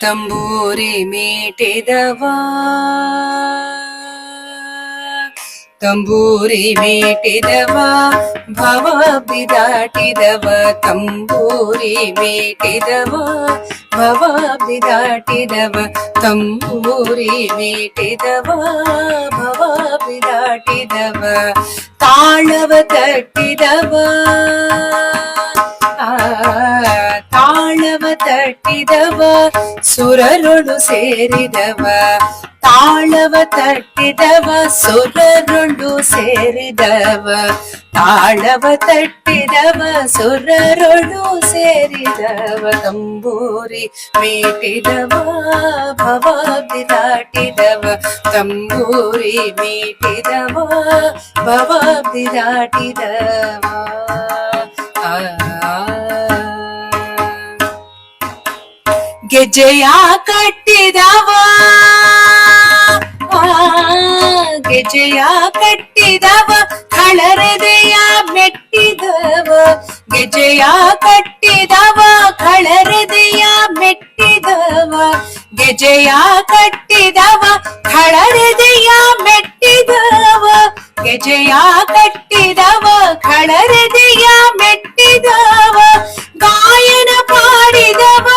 ತಂಬೂರಿ ಮೀಟಿದವ ತಂಬೂರಿ ಮೀಟಿದವ ಭವಾಬ್ದಿ ದಾಟಿದವ ತಂಬೂರಿ ಮೀಟಿದವ ಭವಾಬ್ದಿ ದಾಟಿದವ ತಂಬೂರಿ ಮೀಟಿದವ ಭವಾಬ್ದಿ ದಾಟಿದವ ತಾಳವ ತಟ್ಟಿದವ ತಾಳವ ತಟ್ಟಿದವ ಸುರರೊಳು ಸೇರಿದವ ತಾಳವ ತಟ್ಟಿದವ ಸುರರೊಳು ಸೇರಿದವ ತಾಳವ ತಟ್ಟಿದವ ಸುರರೊಳು ಸೇರಿದವ ತಂಬೂರಿ ಮೀಟಿದವ ಭವಾಬ್ದಿ ದಾಟಿದವ ತಂಬೂರಿ ಮೀಟಿದವ ಭವಾಬ್ದಿ ದಾಟಿದವ ಗೆಜ್ಜೆಯ ಕಟ್ಟಿದವ ಗೆಜ್ಜೆಯ ಕಟ್ಟಿದವ ಕಳರದೆಯ ಮೆಟ್ಟಿದವ ಗೆಜ್ಜೆಯ ಕಟ್ಟಿದವ ಕಳರದೆಯ ಮೆಟ್ಟಿದವ ಗೆಜ್ಜೆಯ ಕಟ್ಟಿದವ ಕಳರದೆಯ ಮೆಟ್ಟಿದವ ಗೆಜ್ಜೆಯ ಕಟ್ಟಿದವ ಕಳರದೆಯ ಮೆಟ್ಟಿದವ ಗಾಯನ ಪಾಡಿದವ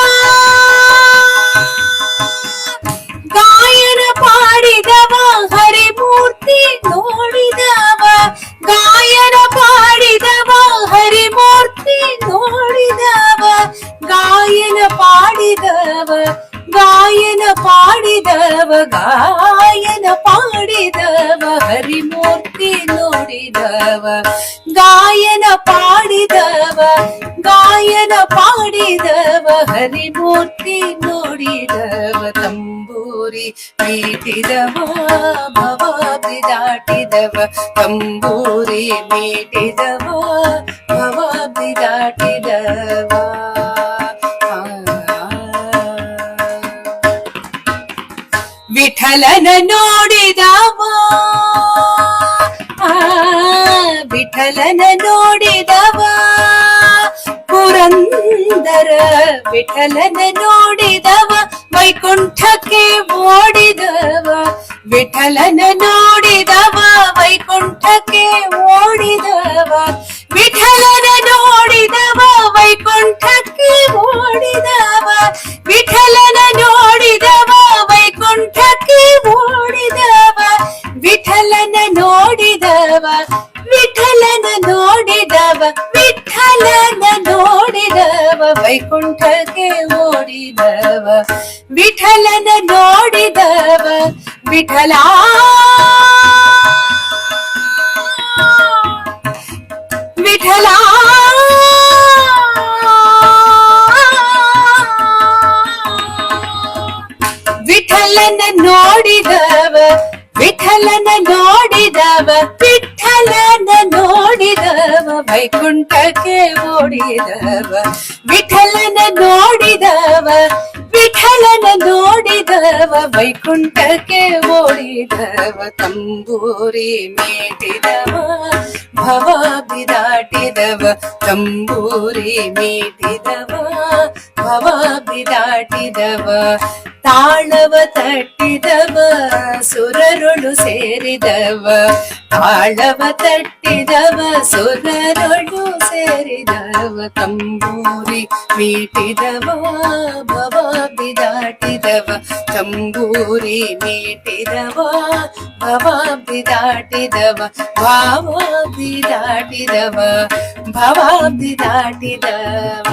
ಗಾಯನ ಪಾಡಿದವ ಹರಿಮೂರ್ತಿ ನೋಡಿದವ ಗಾಯನ ಪಾಡಿದವ ಹರಿಮೂರ್ತಿ ನೋಡಿದವ ಗಾಯನ ಪಾಡಿದವ ಗಾಯನ ಪಾಡಿದವ ಗಾಯನ ಪಾಡಿದವ ಹರಿಮೂರ್ತಿ ನೋಡಿದವ ಗಾಯನ ಪಾಡಿದವ ಗಾಯನ ಪಾಡಿದವ ಹರಿಮೂರ್ತಿ ನೋಡಿದವ ತಂಬೂರಿ ಮೀಟಿದವ ಭವಾಬ್ದಿ ದಾಟಿದವ ತಂಬೂರಿ ಮೀಟಿದವ ಭವಾಬ್ದಿ ದಾಟಿದವ ವಿಠಲನ ನೋಡಿದವ ವಿಠಲನ ನೋಡಿದವ ಪುರಂದರ ವಿಠಲನ ನೋಡಿದವ ವೈಕುಂಠಕ್ಕೆ ಓಡಿದವ ವಿಠಲನ ನೋಡಿದವ ವೈಕುಂಠಕ್ಕೆ ಓಡಿದವ ವಿಠಲನ ನೋಡಿದವ ವೈಕುಂಠಕ್ಕೆ ಓಡಿದವ ವಿಠಲನ ನೋಡಿದವ ವೈಕುಂಠಕ್ಕೆ ಓಡಿದವ ವಿಠಲನ ನೋಡಿದವ ವಿಠಲನ ನೋಡಿದವ ವಿಠಲನ ನೋಡಿದವ ವೈಕುಂಠಕ್ಕೆ ಓಡಿದವ ವಿಠಲನ ನೋಡಿದವ ವಿಠಲ ವಿಠಲ ವಿಠಲನ ನೋಡಿದವ ವಿಠಲನ ನೋಡಿದವ ವಿಠಲನ ನೋಡಿದವ ವೈಕುಂಠಕ್ಕೆ ಓಡಿದವ ವಿಠಲನ ನೋಡಿದವ ವಿಠಲನ ನೋಡಿದವ ವೈಕುಂಠಕ್ಕೆ ಓಡಿದವ ತಂಬೂರಿ ಮೀಟಿದವ ಭವಾಬ್ದಿ ದಾಟಿದವ ತಂಬೂರಿ ಮೀಟಿದವ ಭವಾಬ್ದಿ ದಾಟಿದವ ತಾಳವ ತಟ್ಟಿದವ ಸುರರೊಳು ಸೇರಿದವ ತಾಳವ ತಟ್ಟಿದವ ಸುರರೊಳು ಸೇರಿದವ ತಂಬೂರಿ ಮೀಟಿದವ ಭವಾಬ್ದಿ ದಾಟಿದವ ತಂಬೂರಿ ಮೀಟಿದವ ಭವಾಬ್ದಿ ದಾಟಿದವ ಭವಾಬ್ದಿ ದಾಟಿದವ ಭವಾಬ್ದಿ ದಾಟಿದವ